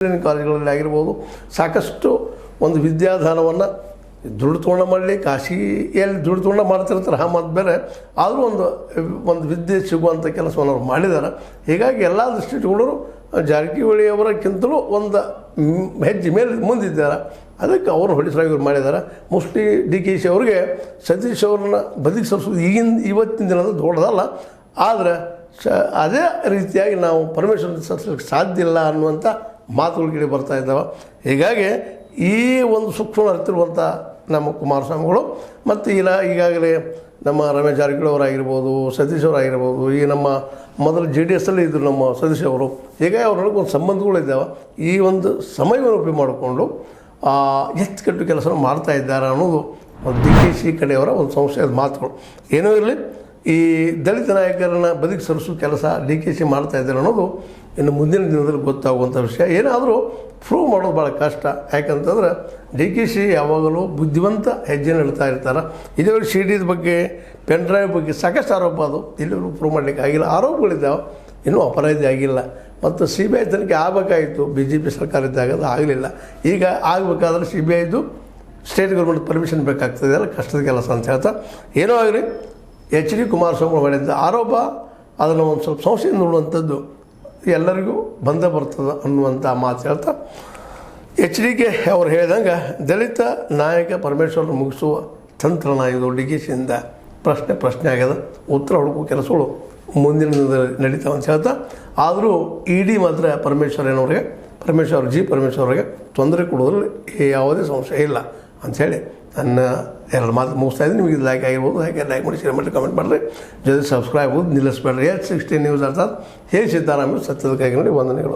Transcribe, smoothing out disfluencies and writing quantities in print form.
ಕಾಲೇಜುಗಳಲ್ಲಿ ಆಗಿರ್ಬೋದು ಸಾಕಷ್ಟು ಒಂದು ವಿದ್ಯಾದಾನವನ್ನು ದುಡ್ಡು ತೊಗೊಂಡು ಮಾಡಲಿ ಕಾಶಿಯಲ್ಲಿ ದುಡ್ಡು ತೊಗೊಂಡು ಮಾಡ್ತಿರ್ತಾರೆ ಮತ್ತು ಬೇರೆ ಆದರೂ ಒಂದು ವಿದ್ಯೆ ಸಿಗುವಂಥ ಕೆಲಸವನ್ನು ಅವ್ರು ಮಾಡಿದ್ದಾರೆ. ಹೀಗಾಗಿ ಎಲ್ಲ ದೃಷ್ಟಿಗಳು ಜಾರಕಿಹೊಳಿಯವರಕ್ಕಿಂತಲೂ ಒಂದು ಹೆಜ್ಜೆ ಮೇಲೆ ಮುಂದಿದ್ದಾರೆ. ಅದಕ್ಕೆ ಅವರು ಹೊಡಿಸಲಾಗಿ ಮಾಡಿದ್ದಾರೆ. ಮೋಸ್ಟ್ಲಿ DKಶಿ ಅವ್ರಿಗೆ ಸತೀಶ್ ಅವ್ರನ್ನ ಬದಿಗೆ ಸರಿಸೋದು ಇವತ್ತಿನ ದಿನದ ದೊಡ್ಡದಲ್ಲ. ಆದರೆ ಅದೇ ರೀತಿಯಾಗಿ ನಾವು ಪರಮೇಶ್ವರನ ಸರಿಸಲಿಕ್ಕೆ ಸಾಧ್ಯ ಇಲ್ಲ ಅನ್ನುವಂಥ ಮಾತುಗಳು ಬರ್ತಾ ಇದ್ದಾವೆ. ಹೀಗಾಗಿ ಈ ಒಂದು ಸೂಕ್ಷ್ಮ ಅರಿತಿರುವಂಥ ನಮ್ಮ ಕುಮಾರಸ್ವಾಮಿಗಳು ಮತ್ತು ಈಗಾಗಲೇ ನಮ್ಮ ರಮೇಶ್ ಜಾರಕಿಹೊಳಿ ಅವರಾಗಿರ್ಬೋದು, ಸತೀಶ್ ಅವರಾಗಿರ್ಬೋದು, ಈ ನಮ್ಮ ಮೊದಲು JDS ಅಲ್ಲಿ ಇದ್ದರು ನಮ್ಮ ಸತೀಶ್ ಅವರು. ಹೀಗಾಗಿ ಅವ್ರೊಳಗೆ ಒಂದು ಸಂಬಂಧಗಳಿದ್ದಾವೆ. ಈ ಒಂದು ಸಮಯವನ್ನು ಉಪಯೋಗ ಮಾಡಿಕೊಂಡು ಎಚ್ಚುಕಟ್ಟು ಕೆಲಸ ಮಾಡ್ತಾ ಇದ್ದಾರೆ ಅನ್ನೋದು DKಶಿ ಕಡೆಯವರ ಒಂದು ಸಂಶಯದ ಮಾತುಗಳು. ಏನೋ ಇರಲಿ, ಈ ದಲಿತ ನಾಯಕರನ್ನ ಬದುಕಿ ಸರಿಸೋ ಕೆಲಸ DKಶಿ ಮಾಡ್ತಾ ಇದ್ದಾರೆ ಅನ್ನೋದು ಇನ್ನು ಮುಂದಿನ ದಿನದಲ್ಲಿ ಗೊತ್ತಾಗುವಂಥ ವಿಷಯ. ಏನಾದರೂ ಪ್ರೂವ್ ಮಾಡೋದು ಭಾಳ ಕಷ್ಟ. ಯಾಕಂತಂದ್ರೆ DKಶಿ ಯಾವಾಗಲೂ ಬುದ್ಧಿವಂತ ಹೆಜ್ಜೆನ ಇಡ್ತಾ ಇರ್ತಾರೆ. ಇದುವರೆಗೆ CD ಬಗ್ಗೆ, ಪೆನ್ ಡ್ರೈವ್ ಬಗ್ಗೆ ಸಾಕಷ್ಟು ಆರೋಪ ಅದು ಇಲ್ಲಿವರೆಗೂ ಪ್ರೂವ್ ಮಾಡಲಿಕ್ಕೆ ಆಗಿಲ್ಲ. ಆರೋಪಗಳಿದ್ದಾವೆ, ಇನ್ನೂ ಅಪರಾಧಿ ಆಗಿಲ್ಲ. ಮತ್ತು CBI ತನಿಖೆ ಆಗಬೇಕಾಯಿತು, BJP ಸರ್ಕಾರ ಇದ್ದಾಗ ಅದು ಆಗಲಿಲ್ಲ. ಈಗ ಆಗಬೇಕಾದ್ರೆ CBIದು ಸ್ಟೇಟ್ ಗೌರ್ಮೆಂಟ್ ಪರ್ಮಿಷನ್ ಬೇಕಾಗ್ತದೆ. ಅಲ್ಲ ಕಷ್ಟದ ಕೆಲಸ ಅಂತ ಹೇಳ್ತಾ ಏನೋ ಆಗಲಿ, HD ಕುಮಾರಸ್ವಾಮಿ ಮಾಡಿದ್ದ ಆರೋಪ ಅದನ್ನು ಒಂದು ಸ್ವಲ್ಪ ಸಂಶಯ ನೋಡುವಂಥದ್ದು ಎಲ್ಲರಿಗೂ ಬಂದೇ ಬರ್ತದೆ ಅನ್ನುವಂಥ ಮಾತು ಹೇಳ್ತಾ HDK ಅವ್ರು ಹೇಳಿದಂಗೆ ದಲಿತ ನಾಯಕ ಪರಮೇಶ್ವರನ ಮುಗಿಸುವ ತಂತ್ರನ ಇದು DKಶಿಯಿಂದ ಪ್ರಶ್ನೆ ಆಗ್ಯದ. ಉತ್ತರ ಹುಡುಕುವ ಕೆಲಸಗಳು ಮುಂದಿನ ದಿನದಲ್ಲಿ ನಡೀತಾವೆ ಅಂತ ಹೇಳ್ತಾ, ಆದರೂ ED ಮಾತ್ರ ಪರಮೇಶ್ವರ್ಗೆ ತೊಂದರೆ ಕೊಡೋದ್ರಲ್ಲಿ ಯಾವುದೇ ಸಂಶಯ ಇಲ್ಲ ಅಂಥೇಳಿ ನನ್ನ ಎರಡು ಮಾತು ಮುಗಿಸ್ತಾ ಇದ್ದೀನಿ. ನಿಮಗೆ ಲೈಕ್ ಆಗಿರ್ಬೋದು, ಲೈಕ್ ಮಾಡಿ, ಶೇರ್ ಮಾಡಿ, ಕಮೆಂಟ್ ಮಾಡಿರಿ. ಜೊತೆ ಸಬ್ಸ್ಕ್ರೈಬ್ ನಿಲ್ಲಿಸಬೇಡ್ರಿ. H16 ನ್ಯೂಸ್ ಅರ್ಥಾತ್ ಹೇ ಸೀತಾರಾಮ ಸತ್ಯದ ಕೈಗೆ ನೋಡಿ ವಂದನೆಗಳು.